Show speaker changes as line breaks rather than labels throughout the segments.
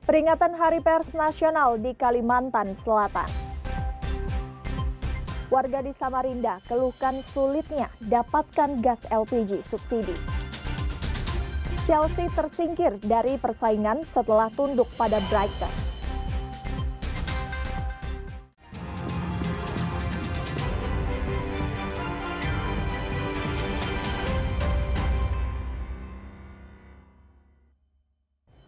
Peringatan Hari Pers Nasional di Kalimantan Selatan. Warga di Samarinda keluhkan sulitnya dapatkan gas LPG subsidi. Chelsea tersingkir dari persaingan setelah tunduk pada Brighton.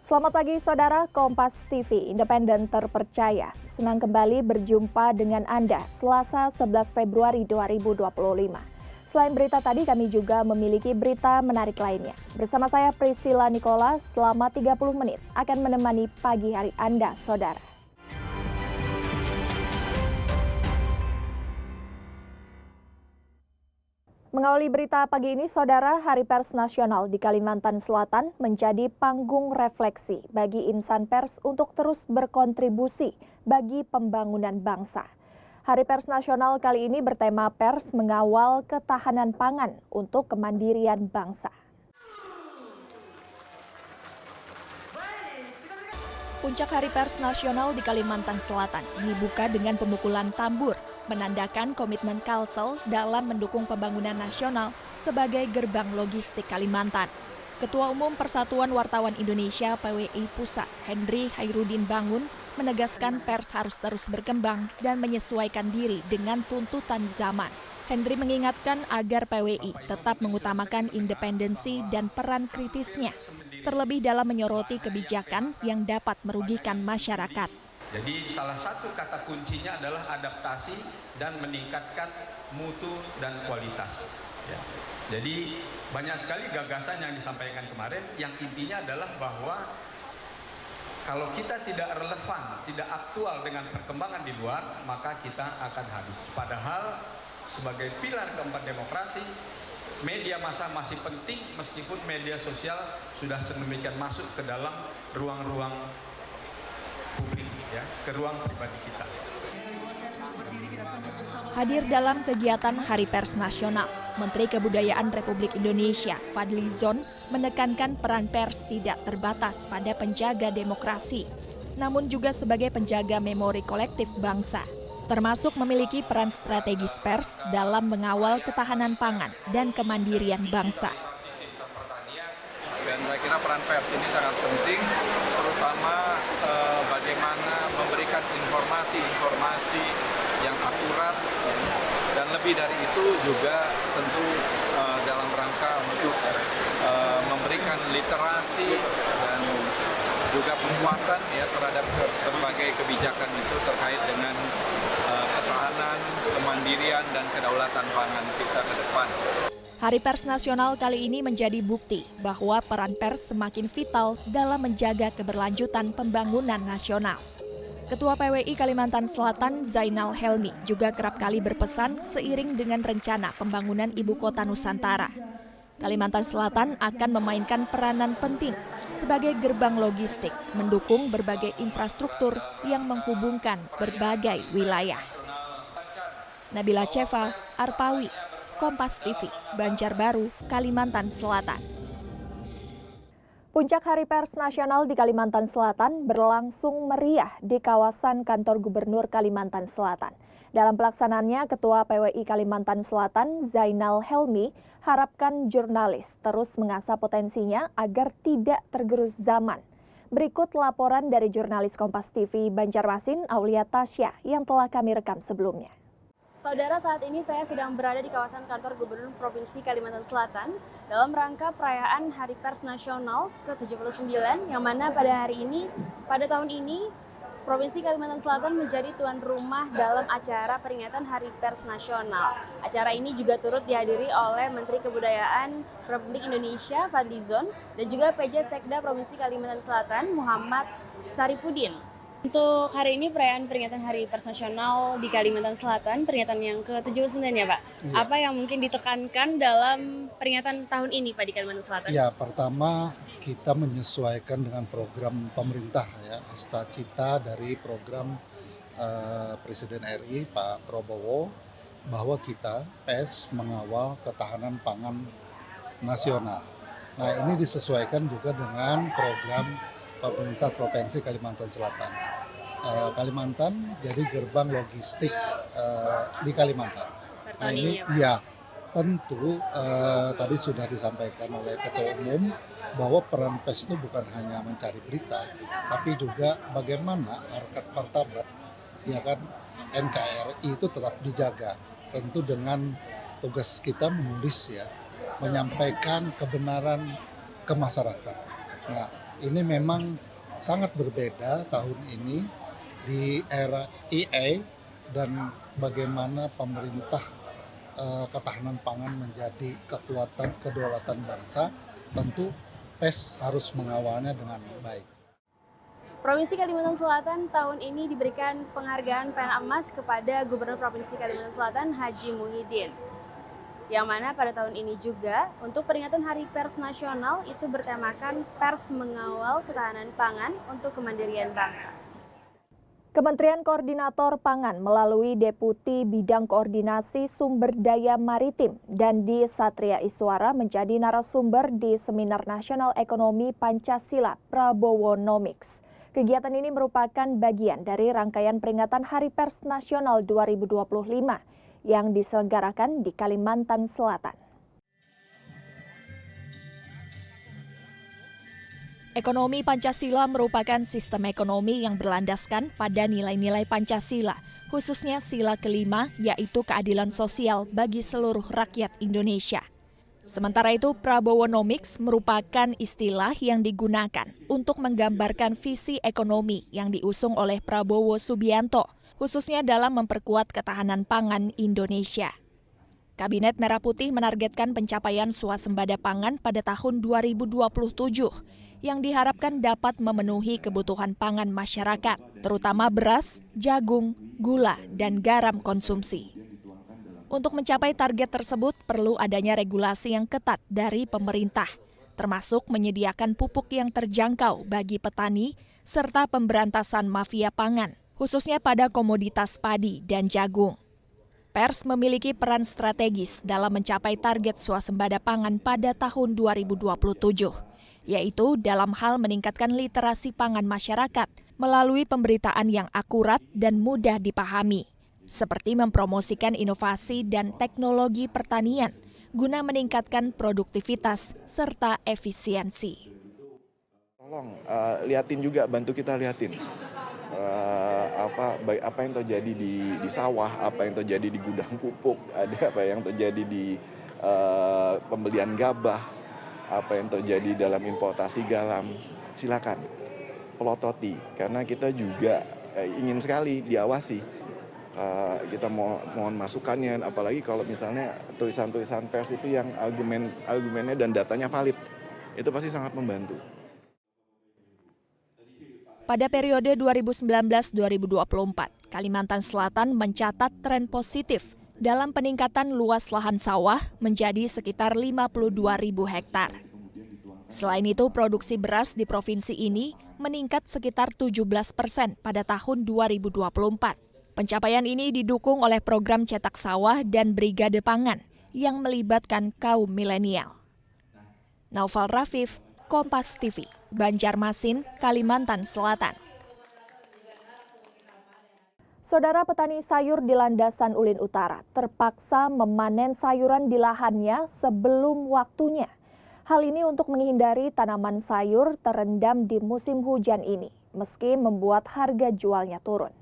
Selamat pagi saudara, Kompas TV, independen terpercaya. Senang kembali berjumpa dengan Anda Selasa 11 Februari 2025. Selain berita tadi, kami juga memiliki berita menarik lainnya. Bersama saya Priscilla Nicola, selama 30 menit akan menemani pagi hari Anda, saudara. Mengawali berita pagi ini, saudara, Hari Pers Nasional di Kalimantan Selatan menjadi panggung refleksi bagi insan pers untuk terus berkontribusi bagi pembangunan bangsa. Hari Pers Nasional kali ini bertema pers mengawal ketahanan pangan untuk kemandirian bangsa. Puncak Hari Pers Nasional di Kalimantan Selatan dibuka dengan pemukulan tambur, menandakan komitmen Kalsel dalam mendukung pembangunan nasional sebagai gerbang logistik Kalimantan. Ketua Umum Persatuan Wartawan Indonesia (PWI) Pusat, Henry Hairudin Bangun, menegaskan pers harus terus berkembang dan menyesuaikan diri dengan tuntutan zaman. Henry mengingatkan agar PWI tetap mengutamakan independensi dan peran kritisnya, terlebih dalam menyoroti kebijakan yang dapat merugikan masyarakat.
Jadi salah satu kata kuncinya adalah adaptasi dan meningkatkan mutu dan kualitas. Ya. Jadi banyak sekali gagasan yang disampaikan kemarin yang intinya adalah bahwa kalau kita tidak relevan, tidak aktual dengan perkembangan di luar, maka kita akan habis. Padahal sebagai pilar keempat demokrasi, media massa masih penting meskipun media sosial sudah sedemikian masuk ke dalam ruang-ruang publik, ya, ke ruang pribadi kita.
Hadir dalam kegiatan Hari Pers Nasional, Menteri Kebudayaan Republik Indonesia Fadly Zon menekankan peran pers tidak terbatas pada penjaga demokrasi, namun juga sebagai penjaga memori kolektif bangsa, termasuk memiliki peran strategis pers dalam mengawal ketahanan pangan dan kemandirian bangsa.
Dan saya kira peran pers ini sangat penting, terutama bagaimana memberikan informasi yang akurat, dan lebih dari itu juga tentu dalam rangka untuk memberikan literasi dan juga penguatan ya terhadap berbagai kebijakan itu terkait dengan ketahanan, kemandirian, dan kedaulatan pangan kita ke depan.
Hari Pers Nasional kali ini menjadi bukti bahwa peran pers semakin vital dalam menjaga keberlanjutan pembangunan nasional. Ketua PWI Kalimantan Selatan Zainal Helmi juga kerap kali berpesan seiring dengan rencana pembangunan Ibu Kota Nusantara. Kalimantan Selatan akan memainkan peranan penting sebagai gerbang logistik, mendukung berbagai infrastruktur yang menghubungkan berbagai wilayah. Nabila Cheva, Arpawi, Kompas TV, Banjarbaru, Kalimantan Selatan. Puncak Hari Pers Nasional di Kalimantan Selatan berlangsung meriah di kawasan kantor Gubernur Kalimantan Selatan. Dalam pelaksanaannya, Ketua PWI Kalimantan Selatan Zainal Helmi harapkan jurnalis terus mengasah potensinya agar tidak tergerus zaman. Berikut laporan dari jurnalis Kompas TV Banjarmasin Aulia Tasya yang telah kami rekam sebelumnya.
Saudara, saat ini saya sedang berada di kawasan kantor Gubernur Provinsi Kalimantan Selatan dalam rangka perayaan Hari Pers Nasional ke-79 yang mana pada tahun ini Provinsi Kalimantan Selatan menjadi tuan rumah dalam acara peringatan Hari Pers Nasional. Acara ini juga turut dihadiri oleh Menteri Kebudayaan Republik Indonesia Fadly Zon dan juga PJ Sekda Provinsi Kalimantan Selatan Muhammad Sarifudin. Untuk hari ini perayaan peringatan Hari Pers Nasional di Kalimantan Selatan, peringatan yang ke-79 ya Pak. Ya. Apa yang mungkin ditekankan dalam peringatan tahun ini Pak di Kalimantan Selatan?
Ya, pertama kita menyesuaikan dengan program pemerintah ya, cita dari program Presiden RI Pak Prabowo bahwa kita PES mengawal ketahanan pangan nasional. Nah, ini disesuaikan juga dengan program pemerintah Provinsi Kalimantan Selatan. Kalimantan jadi gerbang logistik di Kalimantan. Nah ini ya tentu tadi sudah disampaikan oleh Ketua Umum bahwa peran pers itu bukan hanya mencari berita, tapi juga bagaimana harkat martabat ya kan NKRI itu tetap dijaga. Tentu dengan tugas kita menulis ya, menyampaikan kebenaran ke masyarakat. Nah ini memang sangat berbeda tahun ini di era AI dan bagaimana pemerintah ketahanan pangan menjadi kekuatan kedaulatan bangsa, tentu PES harus mengawalnya dengan baik.
Provinsi Kalimantan Selatan tahun ini diberikan penghargaan PEN Emas kepada Gubernur Provinsi Kalimantan Selatan Haji Muhyiddin. Yang mana pada tahun ini juga untuk peringatan Hari Pers Nasional itu bertemakan Pers Mengawal Ketahanan Pangan untuk Kemandirian Bangsa.
Kementerian Koordinator Pangan melalui Deputi Bidang Koordinasi Sumber Daya Maritim Dandi Satria Iswara menjadi narasumber di Seminar Nasional Ekonomi Pancasila Prabowonomics. Kegiatan ini merupakan bagian dari rangkaian peringatan Hari Pers Nasional 2025 yang diselenggarakan di Kalimantan Selatan. Ekonomi Pancasila merupakan sistem ekonomi yang berlandaskan pada nilai-nilai Pancasila, khususnya sila kelima yaitu keadilan sosial bagi seluruh rakyat Indonesia. Sementara itu, Prabowonomics merupakan istilah yang digunakan untuk menggambarkan visi ekonomi yang diusung oleh Prabowo Subianto, khususnya dalam memperkuat ketahanan pangan Indonesia. Kabinet Merah Putih menargetkan pencapaian swasembada pangan pada tahun 2027 yang diharapkan dapat memenuhi kebutuhan pangan masyarakat, terutama beras, jagung, gula, dan garam konsumsi. Untuk mencapai target tersebut perlu adanya regulasi yang ketat dari pemerintah, termasuk menyediakan pupuk yang terjangkau bagi petani serta pemberantasan mafia pangan, khususnya pada komoditas padi dan jagung. Pers memiliki peran strategis dalam mencapai target swasembada pangan pada tahun 2027, yaitu dalam hal meningkatkan literasi pangan masyarakat melalui pemberitaan yang akurat dan mudah dipahami, seperti mempromosikan inovasi dan teknologi pertanian guna meningkatkan produktivitas serta efisiensi.
Tolong liatin juga, bantu kita liatin apa yang terjadi di sawah, apa yang terjadi di gudang pupuk, ada apa yang terjadi di pembelian gabah, apa yang terjadi dalam importasi garam. Silakan pelototi, karena kita juga ingin sekali diawasi. Kita mohon masukannya, apalagi kalau misalnya tulisan-tulisan pers itu yang argumennya dan datanya valid, itu pasti sangat membantu.
Pada periode 2019-2024, Kalimantan Selatan mencatat tren positif dalam peningkatan luas lahan sawah menjadi sekitar 52.000 hektar. Selain itu, produksi beras di provinsi ini meningkat sekitar 17% pada tahun 2024. Pencapaian ini didukung oleh program cetak sawah dan brigade pangan yang melibatkan kaum milenial. Naufal Rafif, Kompas TV, Banjarmasin, Kalimantan Selatan. Saudara petani sayur di Landasan Ulin Utara terpaksa memanen sayuran di lahannya sebelum waktunya. Hal ini untuk menghindari tanaman sayur terendam di musim hujan ini, meski membuat harga jualnya turun.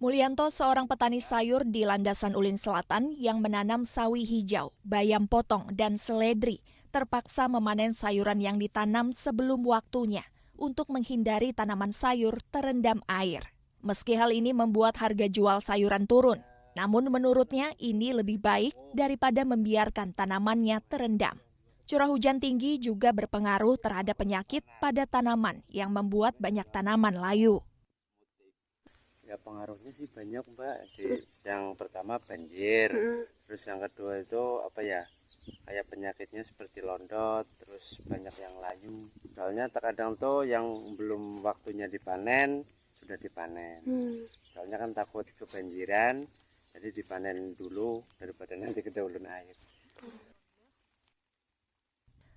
Mulyanto, seorang petani sayur di Landasan Ulin Selatan yang menanam sawi hijau, bayam potong, dan seledri, terpaksa memanen sayuran yang ditanam sebelum waktunya untuk menghindari tanaman sayur terendam air. Meski hal ini membuat harga jual sayuran turun, namun menurutnya ini lebih baik daripada membiarkan tanamannya terendam. Curah hujan tinggi juga berpengaruh terhadap penyakit pada tanaman yang membuat banyak tanaman layu.
Ya pengaruhnya sih banyak, Mbak. Yang pertama banjir, terus yang kedua itu kayak penyakitnya seperti londot, terus banyak yang layu. Soalnya terkadang tuh yang belum waktunya dipanen sudah dipanen. Soalnya kan takut kebanjiran, jadi dipanen dulu daripada nanti kedahuluan air.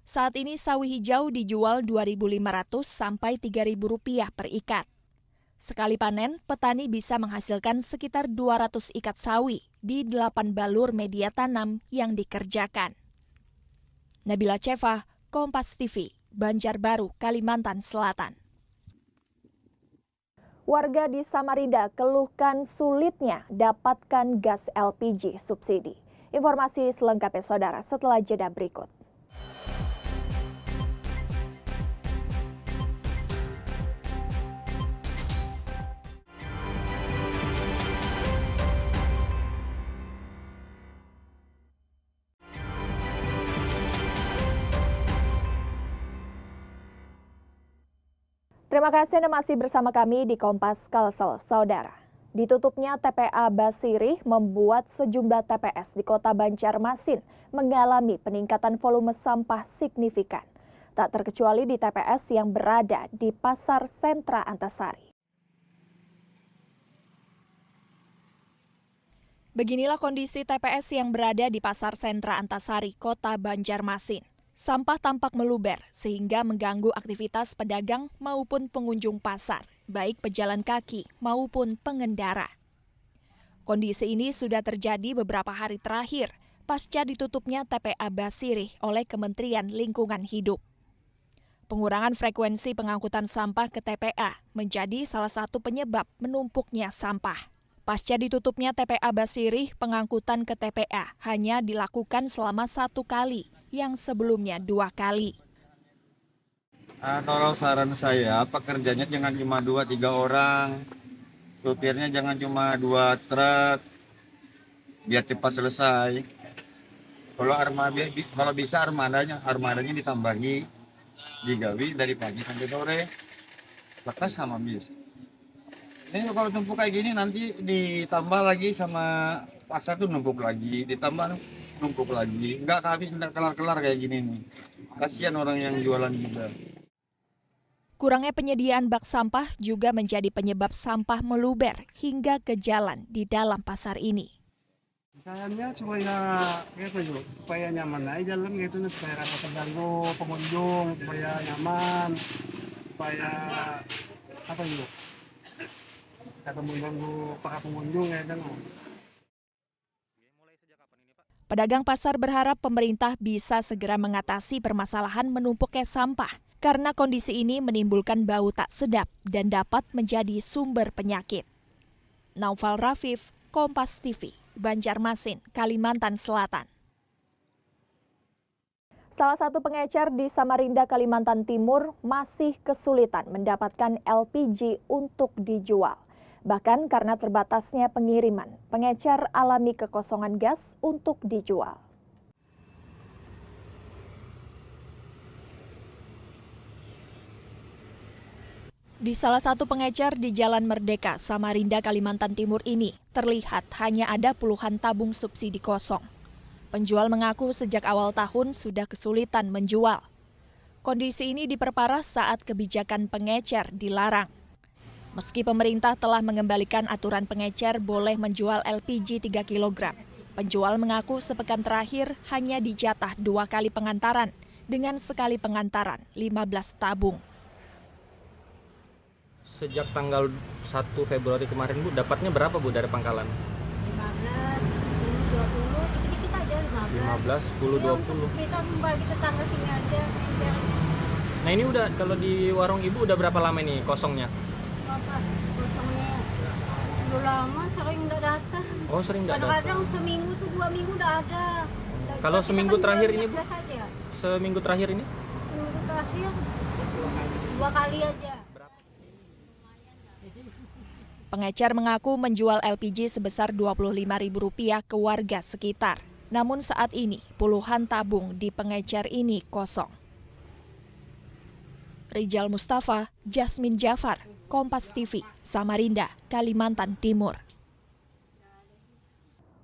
Saat ini sawi hijau dijual Rp2.500 sampai Rp3.000 per ikat. Sekali panen, petani bisa menghasilkan sekitar 200 ikat sawi di 8 balur media tanam yang dikerjakan. Nabila Ceva, Kompas TV, Banjarbaru, Kalimantan Selatan. Warga di Samarinda keluhkan sulitnya dapatkan gas LPG subsidi. Informasi selengkapnya saudara setelah jeda berikut. Terima kasih Anda masih bersama kami di Kompas Kalsel, saudara. Ditutupnya TPA Basirih membuat sejumlah TPS di kota Banjarmasin mengalami peningkatan volume sampah signifikan. Tak terkecuali di TPS yang berada di Pasar Sentra Antasari. Beginilah kondisi TPS yang berada di Pasar Sentra Antasari, kota Banjarmasin. Sampah tampak meluber sehingga mengganggu aktivitas pedagang maupun pengunjung pasar, baik pejalan kaki maupun pengendara. Kondisi ini sudah terjadi beberapa hari terakhir pasca ditutupnya TPA Basirih oleh Kementerian Lingkungan Hidup. Pengurangan frekuensi pengangkutan sampah ke TPA menjadi salah satu penyebab menumpuknya sampah. Pasca ditutupnya TPA Basirih, pengangkutan ke TPA hanya dilakukan selama 1 kali, yang sebelumnya 2 kali.
Kalau saran saya, pekerjanya jangan cuma 2-3 orang, supirnya jangan cuma 2 truk, biar cepat selesai. Kalau bisa armadanya ditambahi, digawi dari pagi sampai sore, lekas sama bis. Ini kalau tumpuk kayak gini nanti ditambah lagi sama pasar tuh numpuk lagi, ditambah numpuk lagi. Nggak habis, nggak kelar-kelar kayak gini nih. Kasihan orang yang jualan juga.
Kurangnya penyediaan bak sampah juga menjadi penyebab sampah meluber hingga ke jalan di dalam pasar ini.
Misalnya supaya nyaman aja jalan gitu, supaya rasa terganggu pengunjung, supaya nyaman, supaya apa gitu, kata mengganggu para pengunjung ya kan.
Pedagang pasar berharap pemerintah bisa segera mengatasi permasalahan menumpuknya sampah karena kondisi ini menimbulkan bau tak sedap dan dapat menjadi sumber penyakit. Naufal Rafif, Kompas TV, Banjarmasin, Kalimantan Selatan. Salah satu pengecer di Samarinda, Kalimantan Timur masih kesulitan mendapatkan LPG untuk dijual. Bahkan karena terbatasnya pengiriman, pengecer alami kekosongan gas untuk dijual. Di salah satu pengecer di Jalan Merdeka, Samarinda, Kalimantan Timur ini, terlihat hanya ada puluhan tabung subsidi kosong. Penjual mengaku sejak awal tahun sudah kesulitan menjual. Kondisi ini diperparah saat kebijakan pengecer dilarang. Meski pemerintah telah mengembalikan aturan pengecer boleh menjual LPG 3 kg, penjual mengaku sepekan terakhir hanya dijatah 2 kali pengantaran dengan sekali pengantaran 15 tabung.
Sejak tanggal 1 Februari kemarin Bu, dapatnya berapa Bu dari pangkalan?
15, 10, 20, dikit-dikit aja
15, 10, 20.
Kita membagi tetangga sini aja.
Nah ini udah, kalau di warung Ibu udah berapa lama ini kosongnya?
Kosongnya udah lama, sering udah datang.
Oh sering nggak datang?
Kadang-kadang seminggu tuh 2 minggu udah ada.
Kalau seminggu terakhir ini Bu?
Saja.
Seminggu terakhir ini?
Seminggu terakhir 2 kali aja.
Pengecer mengaku menjual LPG sebesar Rp25.000 ke warga sekitar. Namun saat ini puluhan tabung di pengecer ini kosong. Rijal Mustafa, Jasmine Jafar, Kompas TV, Samarinda, Kalimantan Timur.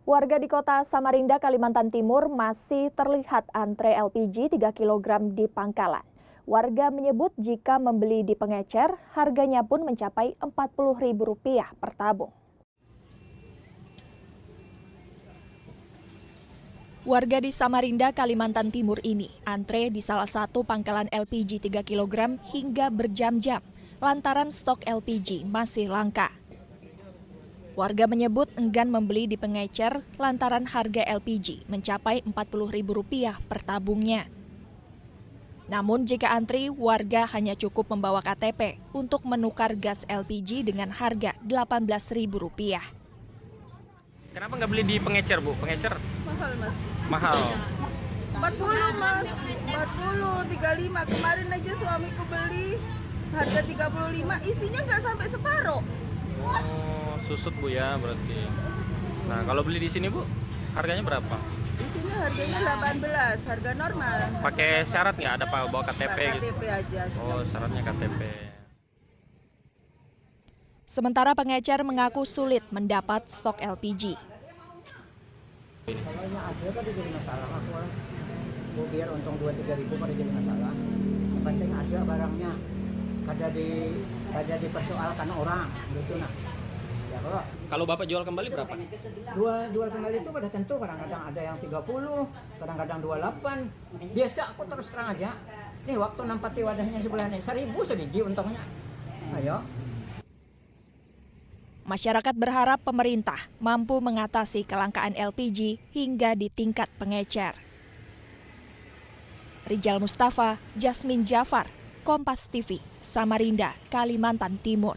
Warga di kota Samarinda, Kalimantan Timur masih terlihat antre LPG 3 kg di pangkalan. Warga menyebut jika membeli di pengecer, harganya pun mencapai Rp40.000 per tabung. Warga di Samarinda, Kalimantan Timur ini antre di salah satu pangkalan LPG 3 kg hingga berjam-jam lantaran stok LPG masih langka. Warga menyebut enggan membeli di pengecer lantaran harga LPG mencapai Rp40.000 per tabungnya. Namun jika antri, warga hanya cukup membawa KTP untuk menukar gas LPG dengan harga Rp18.000.
Kenapa nggak beli di pengecer, Bu? Pengecer
Mahal, Mas.
mahal.
40, Mas. 40, 35. Kemarin aja suamiku beli harga 35, isinya nggak sampai separuh.
Oh, susut Bu ya berarti. Nah, kalau beli di sini Bu, harganya berapa?
Di sini harganya 18, harga normal.
Pakai syarat nggak ada bawa KTP gitu?
KTP aja.
Oh, syaratnya KTP.
Sementara pengecer mengaku sulit mendapat stok LPG.
Kalau ada kan jadi masalah, aku biar untung 2-3 ribu pada jadi masalah. Yang penting ada barangnya, kada dipersoalkan orang, gitu nah. Ya,
kalau Bapak jual kembali berapa?
Jual kembali itu pada tentu, kadang-kadang ada yang 30, kadang-kadang 28. Biasa aku terus terang aja. Nih waktu nampati wadahnya sebelah ini 1.000 sebiji untungnya. Ayo.
Masyarakat berharap pemerintah mampu mengatasi kelangkaan LPG hingga di tingkat pengecer. Rijal Mustafa, Jasmine Jafar, Kompas TV, Samarinda, Kalimantan Timur.